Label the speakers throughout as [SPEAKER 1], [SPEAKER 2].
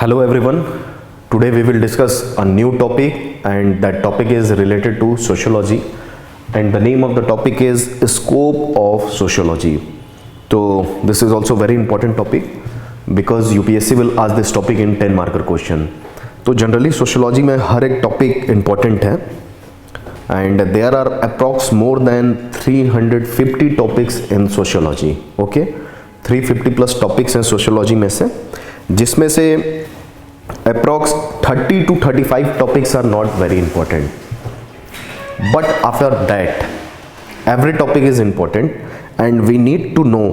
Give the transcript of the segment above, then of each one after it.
[SPEAKER 1] Hello everyone. Today we will discuss a new topic and that topic is related to sociology and the name of the topic is scope of sociology. So this is also very important topic because UPSC will ask this topic in 10 marker question. तो generally sociology में हर एक topic important है and there are approx more than 350 topics in sociology. Okay, 350 plus topics हैं sociology में से, जिसमें से approx 30 to 35 topics are not very important, but after that every topic is important and we need to know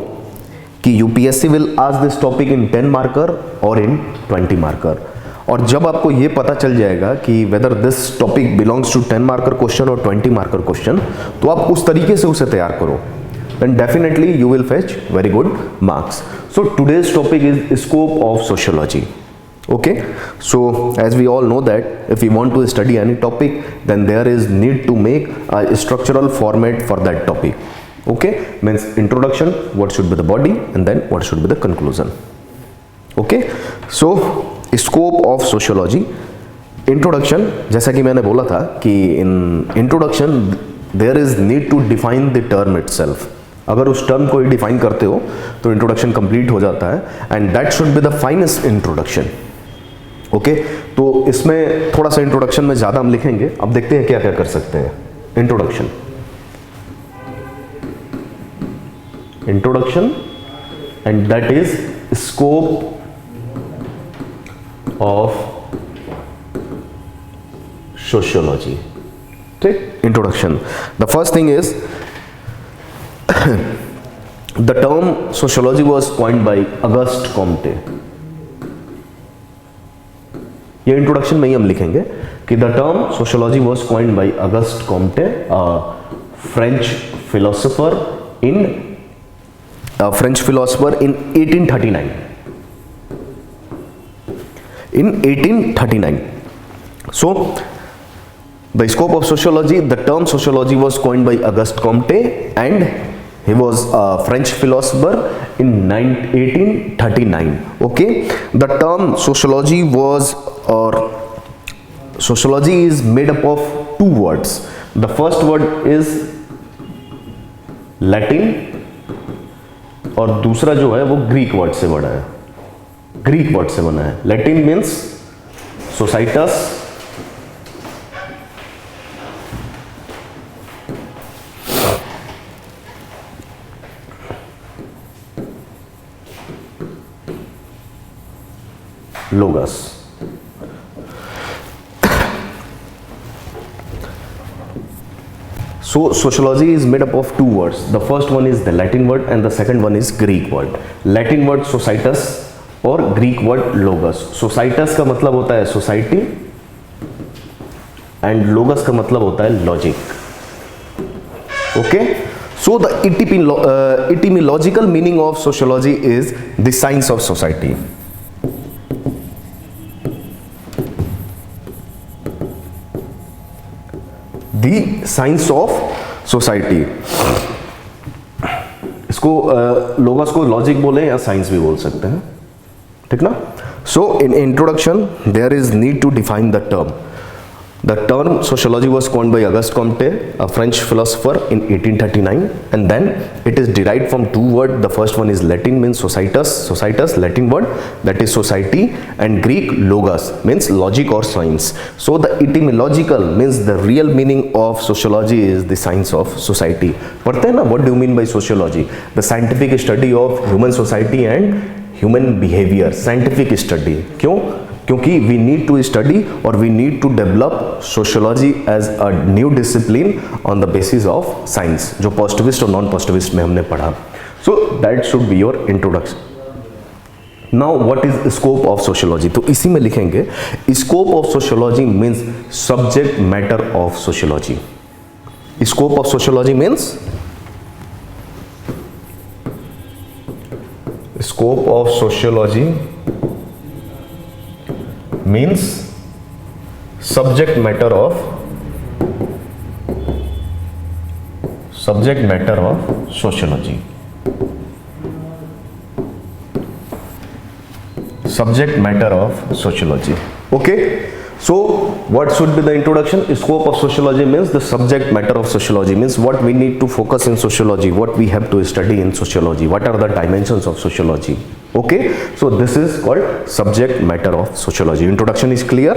[SPEAKER 1] कि UPSC will ask this topic in 10 marker और in 20 marker. और जब आपको ये पता चल जाएगा कि whether this topic belongs to 10 marker question और 20 मार्कर क्वेश्चन, तो आप उस तरीके से उसे तैयार करो, then definitely you will fetch very good marks. So today's topic is scope of sociology. Okay, so as we all know that if we want to study any topic, then there is need to make a structural format for that topic. Okay, means introduction, what should be the body, and then what should be the conclusion. Okay, so scope of sociology. Introduction, जैसा कि मैंने बोला था कि in introduction there is need to define the term itself. अगर उस term को ही define करते हो तो इंट्रोडक्शन कंप्लीट हो जाता है and that should be the finest introduction. Okay, तो इसमें थोड़ा सा इंट्रोडक्शन में ज़्यादा हम लिखेंगे. अब देखते हैं क्या क्या कर सकते हैं. Introduction and that is scope of sociology. ठीक, introduction. The first thing is the term sociology was coined by Auguste Comte. ये इंट्रोडक्शन में ही हम लिखेंगे कि the term sociology was coined by Auguste Comte, a French philosopher in 1839. In 1839. So the scope of sociology, the term sociology was coined by Auguste Comte and he was a French philosopher in 1839. Okay, the term sociology was, or sociology is made up of two words. The first word is Latin और दूसरा जो है वो Greek word से बना है. Greek word से बना है. Latin means societas, logos. So sociology is made up of two words. The first one is the Latin word and the second one is Greek word. Latin word societas और Greek word logos. Societas का मतलब होता है society and logos का मतलब होता है logic. Okay? So the etymological meaning of sociology is the science of society. The science of society. इसको लोगोस को लॉजिक बोले या साइंस भी बोल सकते हैं, ठीक ना. So in introduction there is need to define the term. The term sociology was coined by Auguste Comte, a French philosopher in 1839, and then it is derived from two words. The first one is Latin, means societas, Latin word that is society, and Greek logos means logic or science. So the etymological means the real meaning of sociology is the science of society. पढ़ते हैं ना, what do you mean by sociology? The scientific study of human society and human behavior. Scientific study. क्यों? क्योंकि we need to study और we need to develop sociology as a new discipline on the basis of science, जो positivist और non positivist में हमने पढ़ा. So that should be your introduction. Now what is scope of sociology. तो इसी में लिखेंगे scope of sociology means subject matter of sociology. Scope of sociology means scope of sociology means subject matter of sociology. subject matter of sociology. Okay, so what should be the introduction? Scope of sociology means the subject matter of sociology, means what we need to focus in sociology, what we have to study in sociology, what are the dimensions of sociology. Okay, so this is called subject matter of sociology. Introduction is clear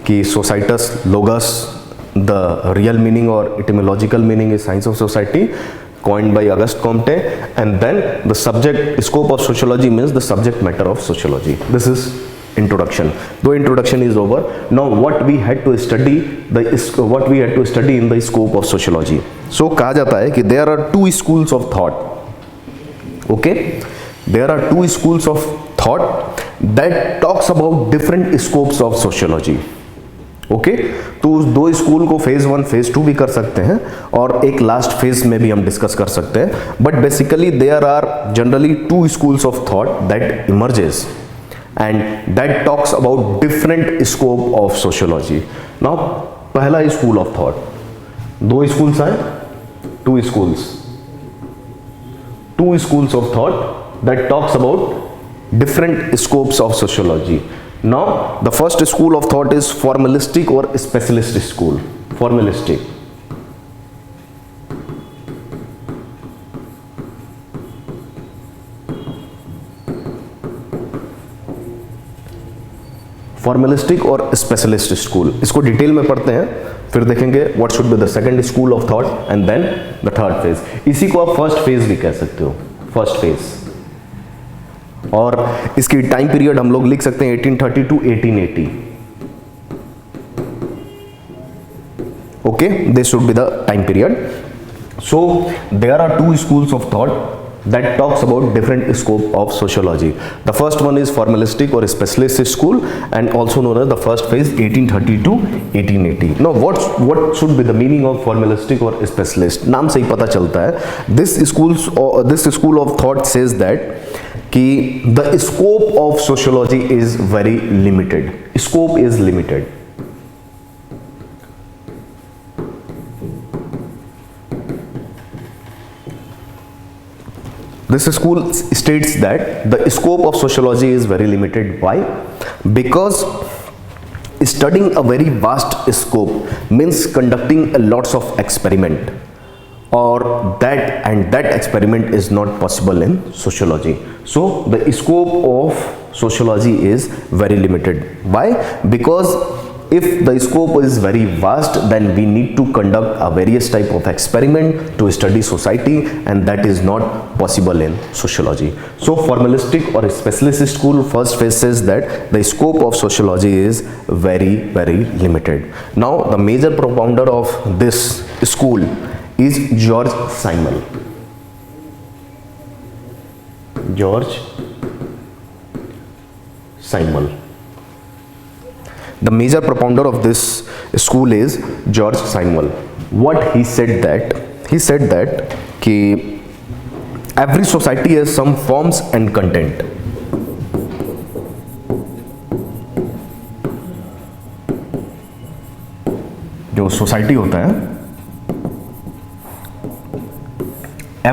[SPEAKER 1] कि societas logos, the real meaning or etymological meaning is science of society, coined by Auguste Comte, and then the subject scope of sociology means the subject matter of sociology. This is introduction. Though introduction is over, now what we had to study in the scope of sociology. So कहा जाता है कि there are two schools of thought. Okay, there are two schools of thought that talks about different scopes of sociology. Okay तो उस दो school को phase 1 phase 2 भी कर सकते हैं और एक लास्ट फेज में भी हम डिस्कस कर सकते हैं, but basically there are generally two schools of thought that emerges and that talks about different scope of sociology. Now पहला स्कूल ऑफ थॉट, दो स्कूल्स हैं, two schools of thought that talks about different scopes of sociology. Now the first school of thought is formalistic or specialist school. Formalistic. Formalistic और specialist school, इसको detail में पढ़ते हैं, फिर देखेंगे what should be the second school of thought and then the third phase. इसी को आप फर्स्ट फेज भी कह सकते हो, फर्स्ट फेज. और इसकी टाइम पीरियड हम लोग लिख सकते हैं 1830 to 1880. Okay, this should be the time period. So there are two schools of thought that talks about different scope of sociology. The first one is formalistic or specialist school and also known as the first phase 1830 to 1880. Now what should be the meaning of formalistic or specialist? नाम से ही पता चलता है. This school of thought says that कि the scope of sociology is very limited. Scope is limited. This school states that the scope of sociology is very limited. Why? Because studying a very vast scope means conducting a lots of experiment, or that experiment is not possible in sociology. So the scope of sociology is very limited. Why? Because if the scope is very vast, then we need to conduct a various type of experiment to study society, and that is not possible in sociology. So formalistic or specialist school first phase says that the scope of sociology is very, very limited. Now the major propounder of this school is George Simmel. George Simmel. The major propounder of this school is George Simmel. What he said that कि every society has some forms and content. जो society होता है,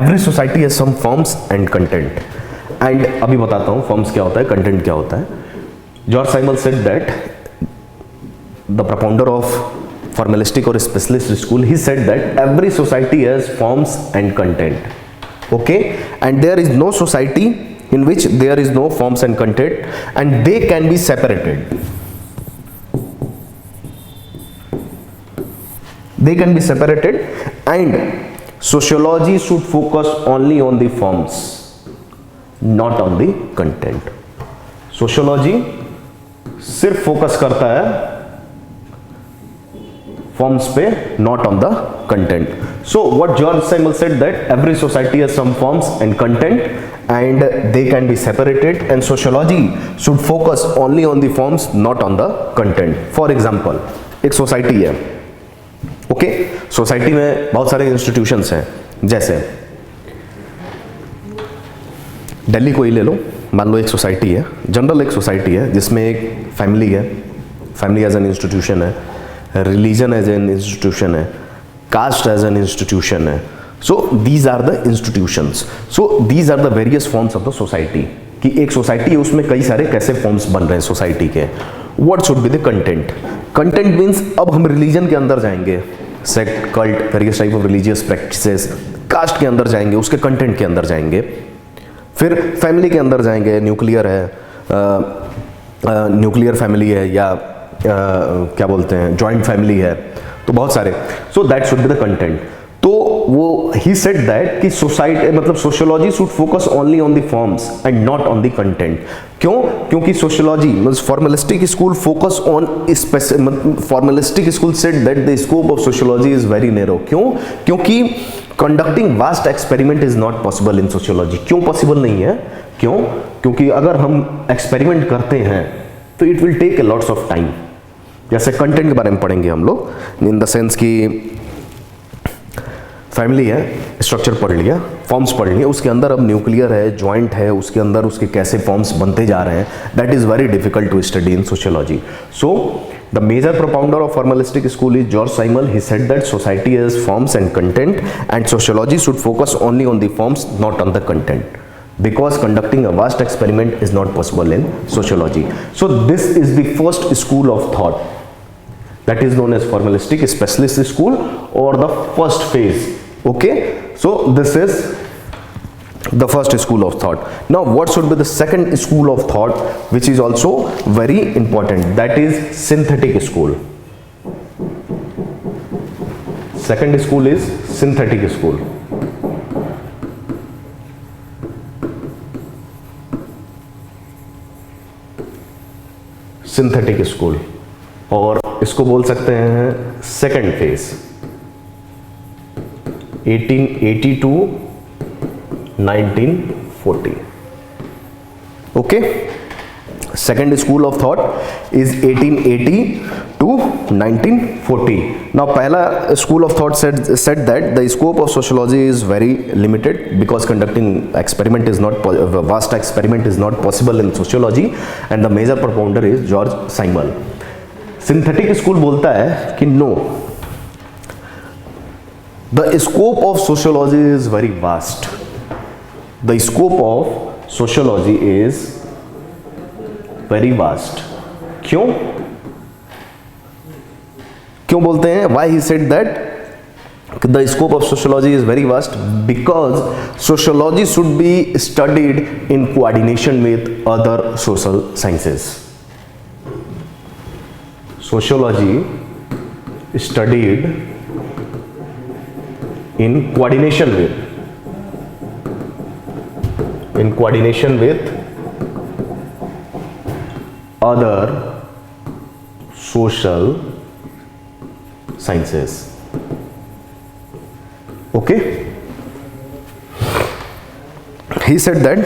[SPEAKER 1] every society has some forms and content. And अभी बताता हूँ forms क्या होता है, content क्या होता है. George Simmel said that the propounder of formalistic or specialist school, he said that every society has forms and content. Okay, and there is no society in which there is no forms and content, and they can be separated. They can be separated, and sociology should focus only on the forms, not on the content. Sociology सिर्फ focus करता है forms पे, not on the content. So what George Simmel said that every society has some forms and content, and they can be separated, and sociology should focus only on the forms, not on the content. For example, एक society है, okay, society में बहुत सारे institutions हैं, जैसे दिल्ली को ही ले लो, मान लो एक सोसाइटी है, जनरल एक सोसाइटी है जिसमें एक फैमिली है, फैमिली एज एन इंस्टीट्यूशन है, रिलीजन एज एन इंस्टीट्यूशन है, कास्ट एज एन इंस्टीट्यूशन है. So these are the institutions. So these are the various forms of the society. कि एक सोसाइटी है, उसमें कई सारे कैसे फॉर्म्स बन रहे हैं सोसाइटी के. What should be the content. Content means अब हम रिलीजन के अंदर जाएंगे, sect, cult, various type of religious practices. Caste के अंदर जाएंगे, उसके कंटेंट के अंदर जाएंगे. फिर फैमिली के अंदर जाएंगे, न्यूक्लियर है, न्यूक्लियर फैमिली है, या क्या बोलते हैं, जॉइंट फैमिली है, तो बहुत सारे. सो that should be the content. तो वो ही सेड दैट कि सोसाइटी मतलब sociology should focus only on the forms and not on the content. क्यों? क्योंकि सोशियोलॉजी मतलब formalistic school focus on formalistic school said that the scope of sociology is very narrow. क्यों? क्योंकि conducting vast experiment is not possible in sociology. क्यों possible नहीं है? क्यों? क्योंकि अगर हम एक्सपेरिमेंट करते हैं तो it will take a lots of time. जैसे कंटेंट के बारे में पढ़ेंगे हम लोग, इन द सेंस कि फैमिली है, स्ट्रक्चर पढ़ लिया, फॉर्म्स पढ़ लिए, उसके अंदर अब न्यूक्लियर है, जॉइंट है, उसके अंदर उसके कैसे फॉर्म्स बनते जा रहे हैं, that is very difficult to study in sociology. So the major propounder of formalistic school is George Simmel. He said that society has forms and content and sociology should focus only on the forms, not on the content, because conducting a vast experiment is not possible in sociology. So this is the first school of thought that is known as formalistic specialist school or the first phase. Okay, so this is the first school of thought. Now what should be the second school of thought, which is also very important, that is synthetic school. Second school is synthetic school. Synthetic school, और इसको बोल सकते हैं second phase. 1880 to 1940. Okay, second school of thought is 1880 to 1940. Now पहला school of thought said that the scope of sociology is very limited because conducting experiment is not vast experiment is not possible in sociology, and the major propounder is George Simmel. Synthetic school बोलता है कि no, the scope of sociology is very vast. The scope of sociology is very vast. क्यों? क्यों बोलते हैं? Why he said that the scope of sociology is very vast? Because sociology should be studied in coordination with other social sciences. Sociology studied in coordination with other social sciences. Okay, he said that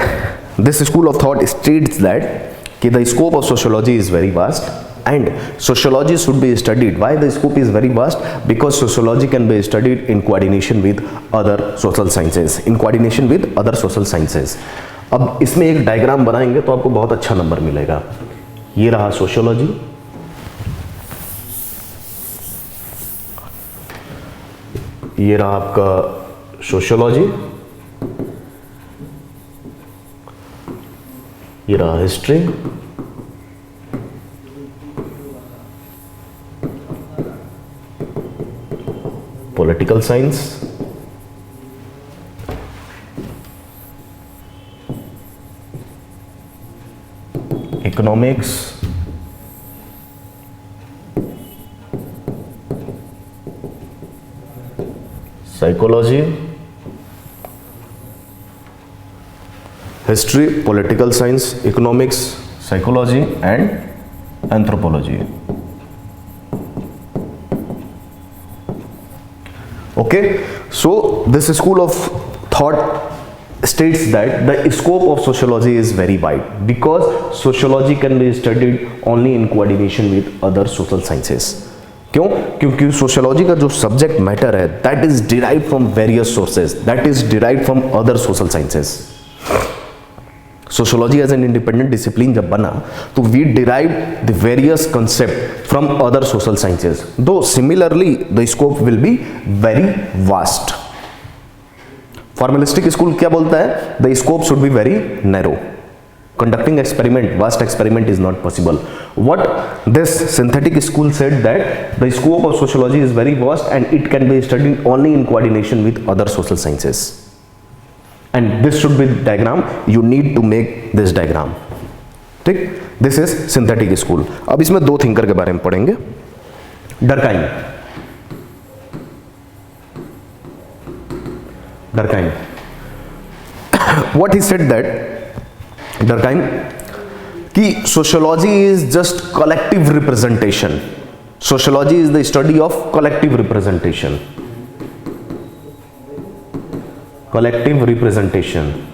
[SPEAKER 1] this school of thought states that the scope of sociology is very vast and sociology should be studied. Why the scope is very vast? Because sociology can be studied in coordination with other social sciences. अब इसमें एक diagram बनाएंगे तो आपको बहुत अच्छा number मिलेगा. ये रहा सोशियोलॉजी, ये रहा आपका सोशियोलॉजी, ये रहा history, political science, economics, psychology, history, political science, economics, psychology and anthropology. Okay, so this school of thought states that the scope of sociology is very wide because sociology can be studied only in coordination with other social sciences. क्यों? क्योंकि sociology का जो subject matter है that is derived from various sources, that is derived from other social sciences. Sociology as an independent discipline जब बना तो we derive the various concept from other social sciences, दो similarly the scope will be very vast. Formalistic school क्या बोलता है? The scope should be very narrow. Conducting experiment, vast experiment is not possible. What this synthetic school said that the scope of sociology is very vast and it can be studied only in coordination with other social sciences. And this should be the diagram. You need to make this diagram. ठीक, this is synthetic school. अब इसमें दो thinker के बारे में पढ़ेंगे. डर्काइम. What he said that Durkheim कि sociology is just collective representation. Sociology is the study of collective representation. Collective representation.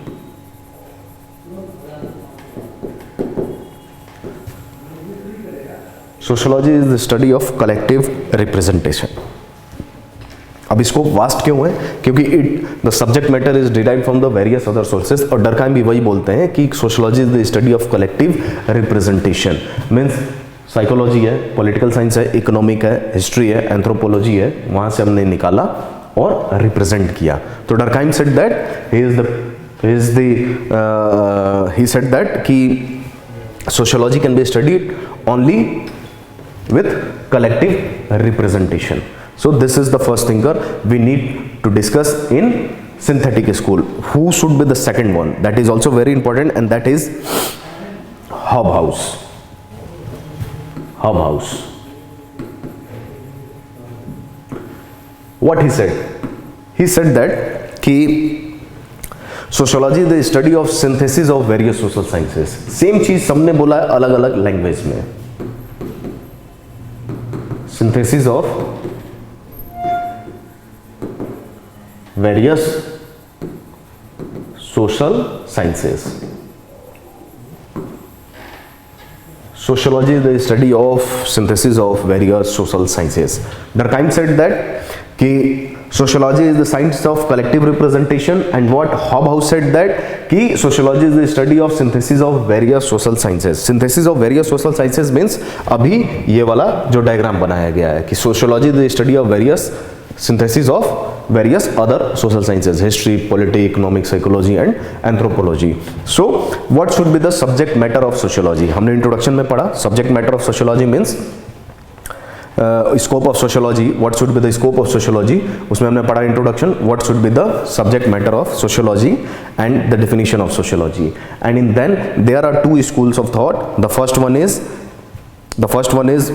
[SPEAKER 1] Sociology is the study of collective representation. अब इसको वास्ट क्यों है? क्योंकि the subject matter is derived from the various other sources. और Durkheim भी वही बोलते हैं कि sociology is the study of collective representation. Means psychology है, पॉलिटिकल साइंस है, इकोनॉमिक है, हिस्ट्री है, एंथ्रोपोलॉजी है, वहां से हमने निकाला और रिप्रेजेंट किया. तो Durkheim said that he said that कि sociology can be studied only with collective representation. So this is the first thinker we need to discuss in synthetic school. Who should be the second one? That is also very important, and that is Hobhouse. Hobhouse. What he said? He said that कि sociology is the study of synthesis of various social sciences. Same चीज सबने बोला है अलग अलग language में. Synthesis of various social sciences. Sociology is the study of synthesis of various social sciences. Durkheim said that कि sociology is the science of collective representation, and what Hobhouse said that कि sociology is the study of synthesis of various social sciences. Synthesis of various social sciences means अभी ये वाला जो diagram बनाया गया है कि sociology is the study of various synthesis of various other social sciences, history, politics, economics, psychology and anthropology. So what should be the subject matter of sociology? हमने introduction में पढ़ा subject matter of sociology means scope of sociology. What should be the scope of sociology? उसमें हमने पढ़ा introduction. What should be the subject matter of sociology and the definition of sociology. And in then there are two schools of thought. The first one is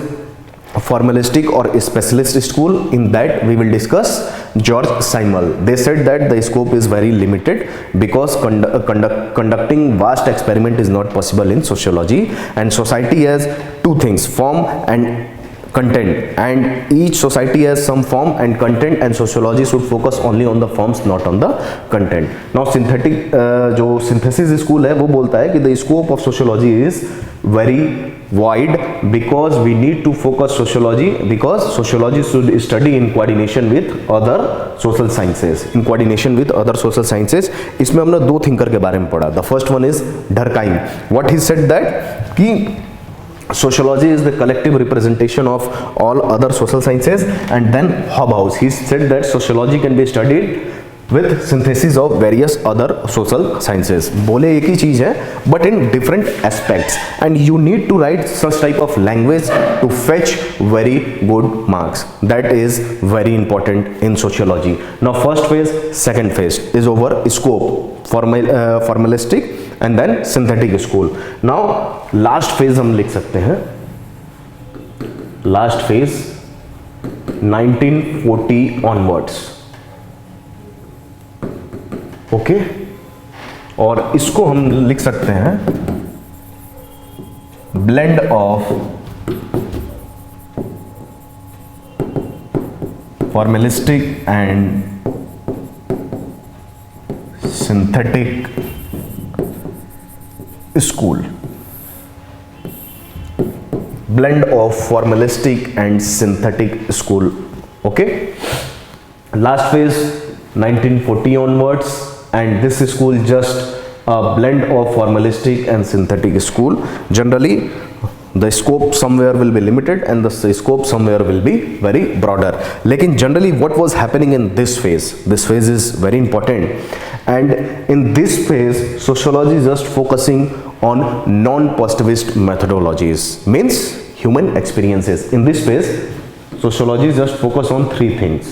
[SPEAKER 1] formalistic or specialist school. In that we will discuss George Simmel. They said that the scope is very limited because conducting vast experiment is not possible in sociology, and society has two things, form and content, and each society has some form and content, and sociology should focus only on the forms, not on the content. Now synthetic जो synthesis school है वो बोलता है कि the scope of sociology is very wide because we need to focus sociology because sociology should study in coordination with other social sciences. In coordination with other social sciences. इसमें हमने दो thinker के बारे में पढ़ा. The first one is Durkheim. What he said that कि sociology is the collective representation of all other social sciences, and then Hobhouse, he said that sociology can be studied with synthesis of various other social sciences. बोले एक ही चीज है but in different aspects, and you need to write such type of language to fetch very good marks. That is very important in sociology. Now first phase, second phase is over. Scope, formalistic and then synthetic school. Now last phase हम लिख सकते हैं, last phase 1940 onwards. Okay और इसको हम लिख सकते हैं blend of formalistic and synthetic school. blend of formalistic and synthetic school. Okay, last phase 1940 onwards, and this school just a blend of formalistic and synthetic school. Generally the scope somewhere will be limited and the scope somewhere will be very broader. Lekin generally what was happening in this phase is very important, and in this phase sociology is just focusing on non-positivist methodologies, means human experiences. In this phase, sociology just focus on three things: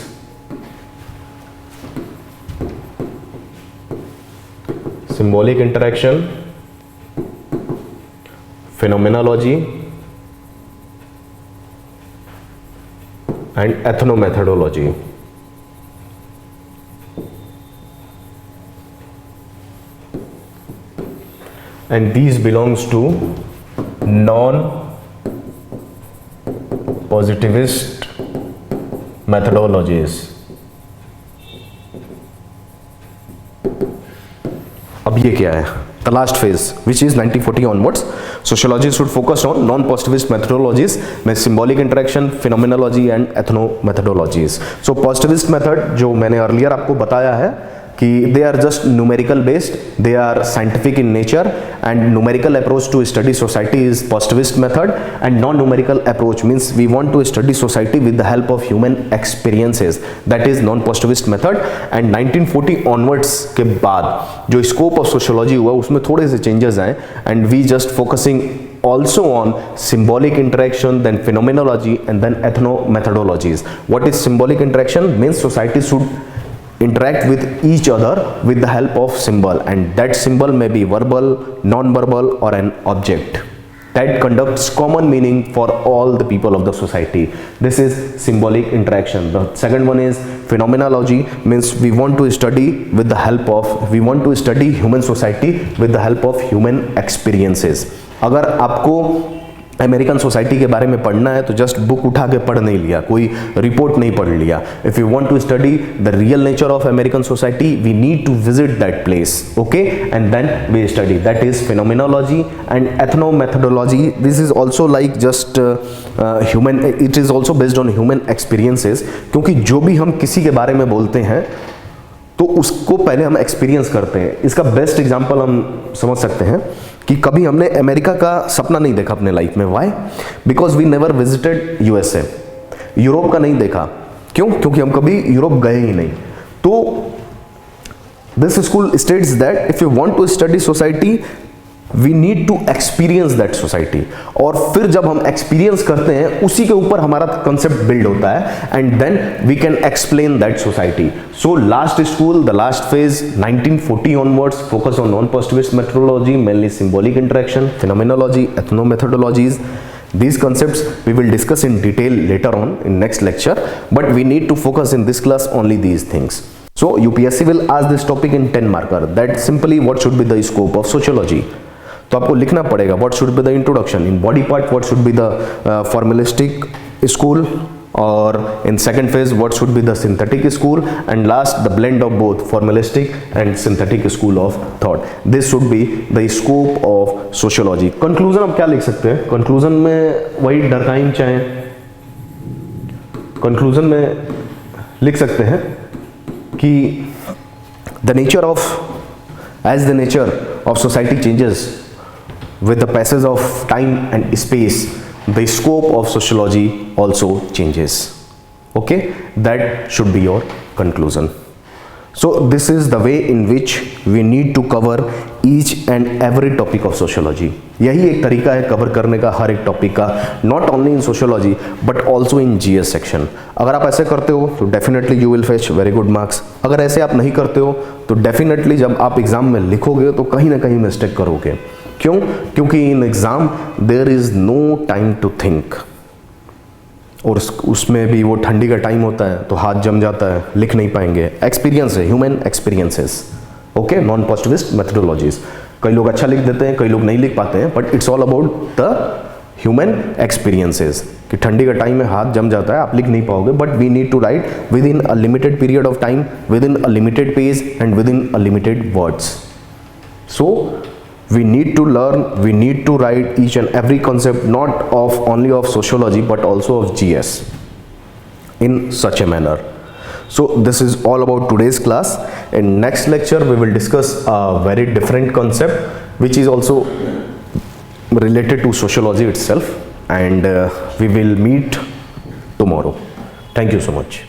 [SPEAKER 1] symbolic interaction, phenomenology, and ethnomethodology. And these belongs to non-positivist methodologies. अब ये क्या है? The last phase, which is 1940 onwards, sociology should focus on non-positivist methodologies, में symbolic interaction, phenomenology and ethnomethodologies. So positivist method जो मैंने earlier आपको बताया है कि they are just numerical based, they are scientific in nature, and numerical approach to study society is positivist method, and non-numerical approach means we want to study society with the help of human experiences, that is non-positivist method. And 1940 onwards के बाद जो scope of sociology हुआ उसमें थोड़े से changes आए, and we just focusing also on symbolic interaction, then phenomenology, and then ethnomethodologies. What is symbolic interaction? Means society should interact with each other with the help of symbol, and that symbol may be verbal, non-verbal, or an object that conducts common meaning for all the people of the society. This is symbolic interaction. The second one is phenomenology, means we want to study human society with the help of human experiences. अगर आपको American society के बारे में पढ़ना है तो just book उठा के पढ़ नहीं लिया, कोई रिपोर्ट नहीं पढ़ लिया. If you want to study the real nature of American society, we need to visit that place, okay, and then we study. That is phenomenology. And ethnomethodology, this is also like just human, it is also based on human experiences, क्योंकि जो भी हम किसी के बारे में बोलते हैं तो उसको पहले हम एक्सपीरियंस करते हैं. इसका बेस्ट एग्जाम्पल हम समझ सकते हैं कि कभी हमने अमेरिका का सपना नहीं देखा अपने लाइफ में. Why? Because we never visited USA. Europe का नहीं देखा. क्यों? क्योंकि हम कभी यूरोप गए ही नहीं. तो this school states that if you want to study society, we need to experience that society. और फिर जब हम एक्सपीरियंस करते हैं उसी के ऊपर हमारा कंसेप्ट बिल्ड होता है, and then we can explain that society. So last school, the last phase 1940 onwards, focus on non-positivist methodology, mainly symbolic interaction, phenomenology, ethnomethodologies. These concepts we will discuss in detail later on in next lecture, but we need to focus in this class only these things. So UPSC will ask this topic in 10 marker, that simply what should be the scope of sociology. तो आपको लिखना पड़ेगा what should be the introduction, in body part what should be the formalistic school, और in second phase what should be the synthetic school, and last the blend of both formalistic and synthetic school of thought. This should be the scope of sociology. Conclusion आप क्या लिख सकते हैं? Conclusion में वही डरकाइम चाहे, conclusion में लिख सकते हैं कि the nature of, as the nature of society changes with the passage of time and space, the scope of sociology also changes. Okay, that should be your conclusion. So this is the way in which we need to cover each and every topic of sociology. यही एक तरीका है cover करने का हर एक topic का, not only in sociology but also in GS section. अगर आप ऐसे करते हो तो definitely you will fetch very good marks. अगर ऐसे आप नहीं करते हो तो definitely जब आप एग्जाम में लिखोगे तो कहीं ना कहीं मिस्टेक करोगे. क्यों? क्योंकि in exam there is no time to think, और उसमें भी वो ठंडी का टाइम होता है तो हाथ जम जाता है, लिख नहीं पाएंगे. एक्सपीरियंस है, human experiences. Okay, non positivist methodologies. कई लोग अच्छा लिख देते हैं, कई लोग नहीं लिख पाते हैं, but it's all about the human experiences. कि ठंडी का टाइम में हाथ जम जाता है, आप लिख नहीं पाओगे, but we need to write within a limited period of time, within a limited page and within a limited words. So we need to learn, we need to write each and every concept, not of only of sociology but also of GS in such a manner. So this is all about today's class. In next lecture we will discuss a very different concept which is also related to sociology itself, and we will meet tomorrow. Thank you so much.